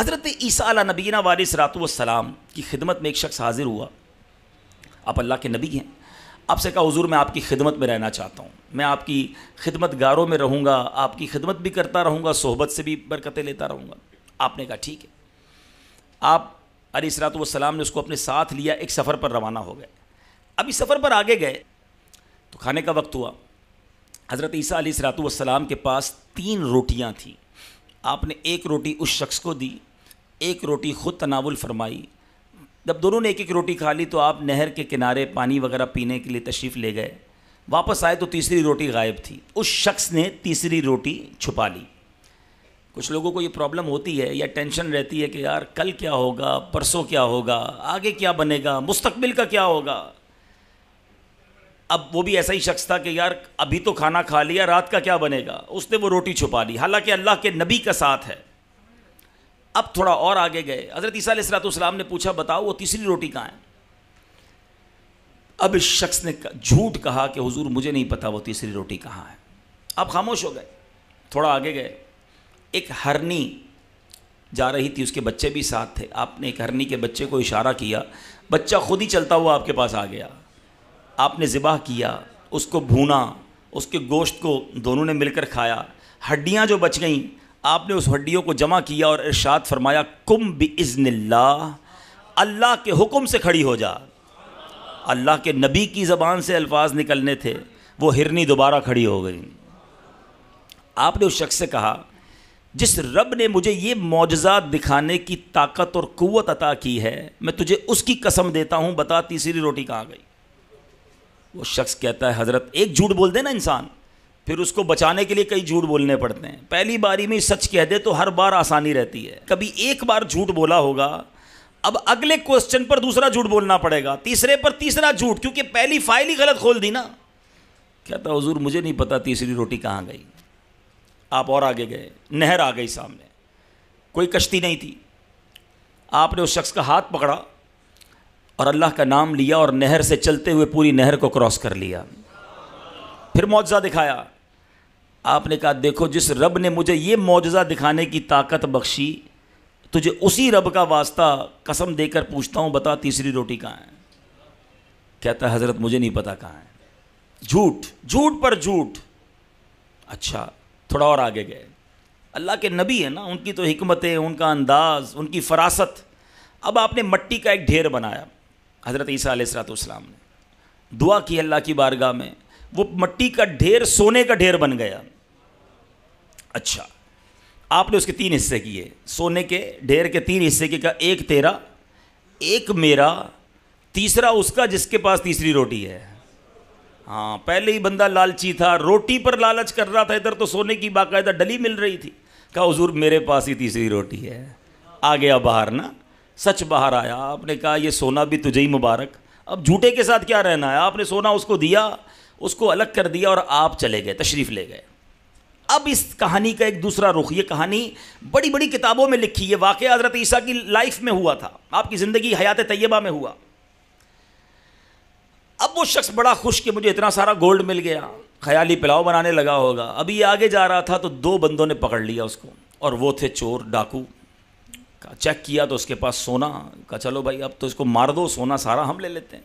حضرت عیسیٰ علیہ نبینا علیہ الصلوۃ والسلام کی خدمت میں ایک شخص حاضر ہوا. آپ اللہ کے نبی ہیں. آپ سے کہا حضور میں آپ کی خدمت میں رہنا چاہتا ہوں, میں آپ کی خدمت گاروں میں رہوں گا, آپ کی خدمت بھی کرتا رہوں گا, صحبت سے بھی برکتیں لیتا رہوں گا. آپ نے کہا ٹھیک ہے. آپ علیہ الصلوۃ والسلام نے اس کو اپنے ساتھ لیا, ایک سفر پر روانہ ہو گئے. ابھی سفر پر آگے گئے تو کھانے کا وقت ہوا. حضرت عیسیٰ علیہ الصلوۃ والسلام کے پاس 3 روٹیاں تھیں. آپ نے ایک روٹی اس شخص کو دی, ایک روٹی خود تناول فرمائی. جب دونوں نے ایک ایک روٹی کھا لی تو آپ نہر کے کنارے پانی وغیرہ پینے کے لیے تشریف لے گئے. واپس آئے تو تیسری روٹی غائب تھی. اس شخص نے تیسری روٹی چھپا لی. کچھ لوگوں کو یہ پرابلم ہوتی ہے یا ٹینشن رہتی ہے کہ یار کل کیا ہوگا, پرسوں کیا ہوگا, آگے کیا بنے گا, مستقبل کا کیا ہوگا. اب وہ بھی ایسا ہی شخص تھا کہ یار ابھی تو کھانا کھا لیا, رات کا کیا بنے گا. اس نے وہ روٹی چھپا لی, حالانکہ اللہ کے نبی کا ساتھ ہے. اب تھوڑا اور آگے گئے. حضرت عیسیٰ علیہ الصلوۃ والسلام نے پوچھا بتاؤ وہ تیسری روٹی کہاں ہے. اب اس شخص نے جھوٹ کہا کہ حضور مجھے نہیں پتا وہ تیسری روٹی کہاں ہے. آپ خاموش ہو گئے. تھوڑا آگے گئے. ایک ہرنی جا رہی تھی, اس کے بچے بھی ساتھ تھے. آپ نے ایک ہرنی کے بچے کو اشارہ کیا, بچہ خود ہی چلتا ہوا آپ کے پاس آ گیا. آپ نے ذبح کیا, اس کو بھونا, اس کے گوشت کو دونوں نے مل کر کھایا. ہڈیاں جو بچ گئیں آپ نے اس ہڈیوں کو جمع کیا اور ارشاد فرمایا کم باذن اللہ, اللہ کے حکم سے کھڑی ہو جا. اللہ کے نبی کی زبان سے الفاظ نکلنے تھے, وہ ہرنی دوبارہ کھڑی ہو گئی. آپ نے اس شخص سے کہا جس رب نے مجھے یہ معجزات دکھانے کی طاقت اور قوت عطا کی ہے, میں تجھے اس کی قسم دیتا ہوں, بتا تیسری روٹی کہاں گئی. وہ شخص کہتا ہے حضرت ایک جھوٹ بول دے نا انسان, پھر اس کو بچانے کے لیے کئی جھوٹ بولنے پڑتے ہیں. پہلی باری میں سچ کہہ دے تو ہر بار آسانی رہتی ہے. کبھی ایک بار جھوٹ بولا ہوگا, اب اگلے کوسچن پر دوسرا جھوٹ بولنا پڑے گا, تیسرے پر تیسرا جھوٹ, کیونکہ پہلی فائل ہی غلط کھول دی نا. کہتا حضور مجھے نہیں پتا تیسری روٹی کہاں گئی. آپ اور آگے گئے. نہر آ گئی سامنے, کوئی کشتی نہیں تھی. آپ نے اس شخص کا ہاتھ پکڑا اور اللہ کا نام لیا اور نہر سے چلتے ہوئے پوری نہر کو کراس کر لیا. پھر معجزہ دکھایا. آپ نے کہا دیکھو جس رب نے مجھے یہ معجزہ دکھانے کی طاقت بخشی, تجھے اسی رب کا واسطہ قسم دے کر پوچھتا ہوں بتا تیسری روٹی کہاں ہے. کہتا ہے حضرت مجھے نہیں پتا کہاں ہے. جھوٹ, جھوٹ پر جھوٹ. اچھا تھوڑا اور آگے گئے. اللہ کے نبی ہیں نا, ان کی تو حکمتیں, ان کا انداز, ان کی فراست. اب آپ نے مٹی کا ایک ڈھیر بنایا. حضرت عیسیٰ علیہ الصلوۃ والسلام نے دعا کی اللہ کی بارگاہ میں, وہ مٹی کا ڈھیر سونے کا ڈھیر بن گیا. اچھا آپ نے اس کے 3 حصے کیے, سونے کے ڈھیر کے 3 حصے کیے. کہا ایک تیرا, ایک میرا, تیسرا اس کا جس کے پاس تیسری روٹی ہے. ہاں پہلے ہی بندہ لالچی تھا, روٹی پر لالچ کر رہا تھا, ادھر تو سونے کی باقاعدہ ڈلی مل رہی تھی. کہا حضور میرے پاس ہی تیسری روٹی ہے. آ گیا باہر نا, سچ باہر آیا. آپ نے کہا یہ سونا بھی تجھے ہی مبارک, اب جھوٹے کے ساتھ کیا رہنا ہے. آپ نے سونا اس کو دیا, اس کو الگ کر دیا اور آپ چلے گئے, تشریف لے گئے. اب اس کہانی کا ایک دوسرا رخ, یہ کہانی بڑی بڑی کتابوں میں لکھی ہے. واقعہ حضرت عیسیٰ کی لائف میں ہوا تھا, آپ کی زندگی حیات طیبہ میں ہوا. اب وہ شخص بڑا خوش کہ مجھے اتنا سارا گولڈ مل گیا, خیالی پلاؤ بنانے لگا ہوگا. ابھی یہ آگے جا رہا تھا تو 2 بندوں نے پکڑ لیا اس کو, اور وہ تھے چور, ڈاکو. چیک کیا تو اس کے پاس سونا. کہا چلو بھائی اب تو اس کو مار دو, سونا سارا ہم لے لیتے ہیں.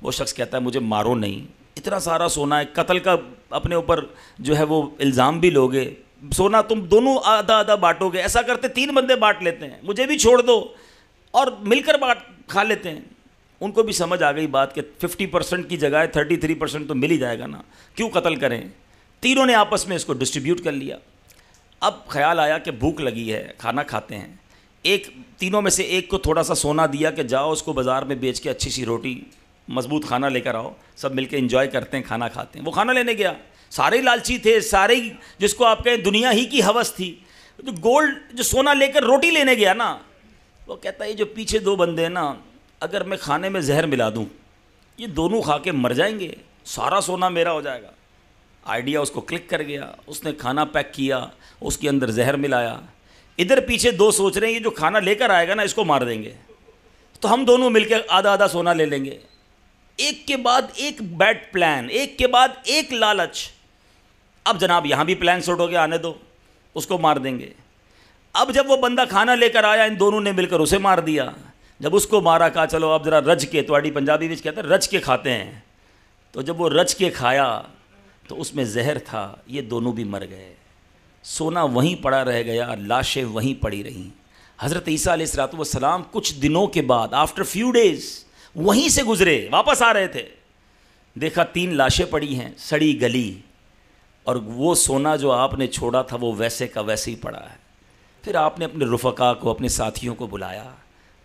وہ شخص کہتا ہے مجھے مارو نہیں, اتنا سارا سونا ہے, قتل کا اپنے اوپر جو ہے وہ الزام بھی لوگے, سونا تم دونوں آدھا آدھا بانٹو گے, ایسا کرتے 3 بندے بانٹ لیتے ہیں, مجھے بھی چھوڑ دو اور مل کر کھا لیتے ہیں. ان کو بھی سمجھ آ گئی بات کہ 50% کی جگہ 33% تو مل ہی جائے گا نا, کیوں قتل کریں. تینوں نے آپس میں اس کو ڈسٹریبیوٹ کر لیا. اب خیال آیا کہ بھوک لگی ہے, کھانا کھاتے ہیں. ایک تینوں میں سے ایک کو تھوڑا سا سونا دیا کہ جاؤ اس کو بازار میں بیچ کے اچھی سی روٹی مضبوط کھانا لے کر آؤ, سب مل کے انجوائے کرتے ہیں, کھانا کھاتے ہیں. وہ کھانا لینے گیا, سارے ہی لالچی تھے, سارے ہی جس کو آپ کہیں دنیا ہی کی ہوس تھی. جو گولڈ جو سونا لے کر روٹی لینے گیا نا, وہ کہتا ہے یہ جو پیچھے 2 بندے ہیں نا, اگر میں کھانے میں زہر ملا دوں یہ دونوں کھا کے مر جائیں گے, سارا سونا میرا ہو جائے گا. آئیڈیا اس کو کلک کر گیا, اس نے کھانا پیک کیا, اس کے اندر زہر ملایا. ادھر پیچھے 2 سوچ رہے ہیں یہ جو کھانا لے کر آئے گا نا اس کو مار دیں گے, تو ہم دونوں مل کے آدھا آدھا سونا لے لیں گے. ایک کے بعد ایک بیڈ پلان, ایک کے بعد ایک لالچ. اب جناب یہاں بھی پلان سوٹ ہو گیا, آنے دو, اس کو مار دیں گے. اب جب وہ بندہ کھانا لے کر آیا ان دونوں نے مل کر اسے مار دیا. جب اس کو مارا کہا چلو اب ذرا رج کے, تواڈی پنجابی میں کہتے ہیں رج کے کھاتے ہیں. تو جب وہ رج کے کھایا تو اس میں زہر تھا, یہ دونوں بھی مر گئے. سونا وہیں پڑا رہ گیا, لاشیں وہیں پڑی رہیں. حضرت عیسیٰ علیہ الصلوۃ والسلام کچھ دنوں کے بعد آفٹر فیو ڈیز وہیں سے گزرے, واپس آ رہے تھے, دیکھا 3 لاشیں پڑی ہیں سڑی گلی, اور وہ سونا جو آپ نے چھوڑا تھا وہ ویسے کا ویسے ہی پڑا ہے. پھر آپ نے اپنے رفقا کو, اپنے ساتھیوں کو بلایا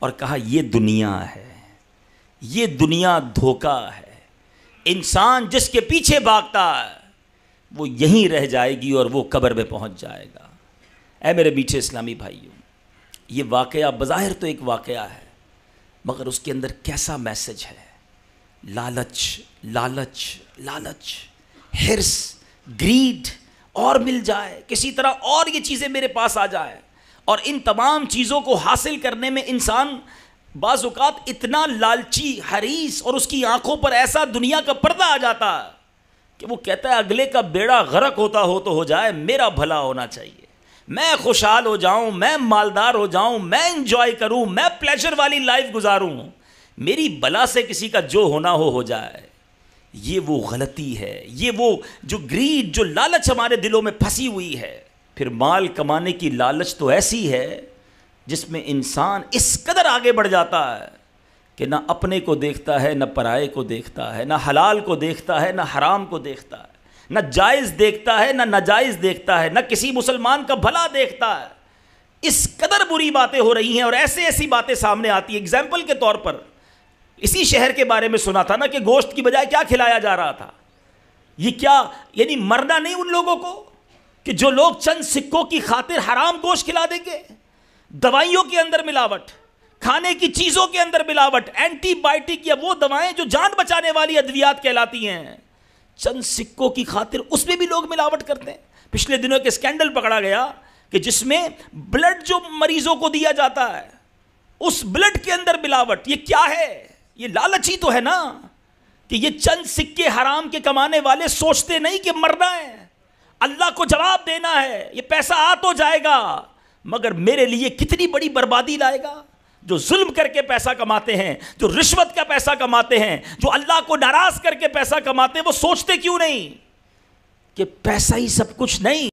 اور کہا یہ دنیا ہے, یہ دنیا دھوکہ ہے. انسان جس کے پیچھے بھاگتا ہے وہ یہیں رہ جائے گی اور وہ قبر میں پہنچ جائے گا. اے میرے میٹھے اسلامی بھائیوں, یہ واقعہ بظاہر تو ایک واقعہ ہے, مگر اس کے اندر کیسا میسج ہے. لالچ لالچ لالچ, ہرس, گریڈ, اور مل جائے کسی طرح اور یہ چیزیں میرے پاس آ جائے. اور ان تمام چیزوں کو حاصل کرنے میں انسان بعض اوقات اتنا لالچی, حریص, اور اس کی آنکھوں پر ایسا دنیا کا پردہ آ جاتا ہے کہ وہ کہتا ہے اگلے کا بیڑا غرق ہوتا ہو تو ہو جائے, میرا بھلا ہونا چاہیے, میں خوشحال ہو جاؤں, میں مالدار ہو جاؤں, میں انجوائے کروں, میں پلیجر والی لائف گزاروں, میری بلا سے کسی کا جو ہونا ہو جائے. یہ وہ غلطی ہے, یہ وہ جو گریڈ, جو لالچ ہمارے دلوں میں پھنسی ہوئی ہے. پھر مال کمانے کی لالچ تو ایسی ہے جس میں انسان اس قدر آگے بڑھ جاتا ہے کہ نہ اپنے کو دیکھتا ہے, نہ پرائے کو دیکھتا ہے, نہ حلال کو دیکھتا ہے, نہ حرام کو دیکھتا ہے, نہ جائز دیکھتا ہے, نہ ناجائز دیکھتا ہے, نہ کسی مسلمان کا بھلا دیکھتا ہے. اس قدر بری باتیں ہو رہی ہیں اور ایسی باتیں سامنے آتی ہیں. ایگزامپل کے طور پر اسی شہر کے بارے میں سنا تھا نا کہ گوشت کی بجائے کیا کھلایا جا رہا تھا. یہ کیا یعنی مرنا نہیں ان لوگوں کو کہ جو لوگ چند سکوں کی خاطر حرام گوشت کھلا دیں گے. دوائیوں کے اندر ملاوٹ, کھانے کی چیزوں کے اندر ملاوٹ, اینٹی بائیوٹک یا وہ دوائیں جو جان بچانے والی ادویات کہلاتی ہیں, چند سکوں کی خاطر اس میں بھی لوگ ملاوٹ کرتے ہیں. پچھلے دنوں کے اسکینڈل پکڑا گیا کہ جس میں بلڈ جو مریضوں کو دیا جاتا ہے اس بلڈ کے اندر ملاوٹ. یہ کیا ہے؟ یہ لالچ ہی تو ہے نا کہ یہ چند سکے حرام کے کمانے والے سوچتے نہیں کہ مرنا ہے, اللہ کو جواب دینا ہے, یہ پیسہ آ تو جائے گا مگر میرے لیے کتنی بڑی بربادی لائے گا. جو ظلم کر کے پیسہ کماتے ہیں, جو رشوت کا پیسہ کماتے ہیں, جو اللہ کو ناراض کر کے پیسہ کماتے ہیں, وہ سوچتے کیوں نہیں کہ پیسہ ہی سب کچھ نہیں.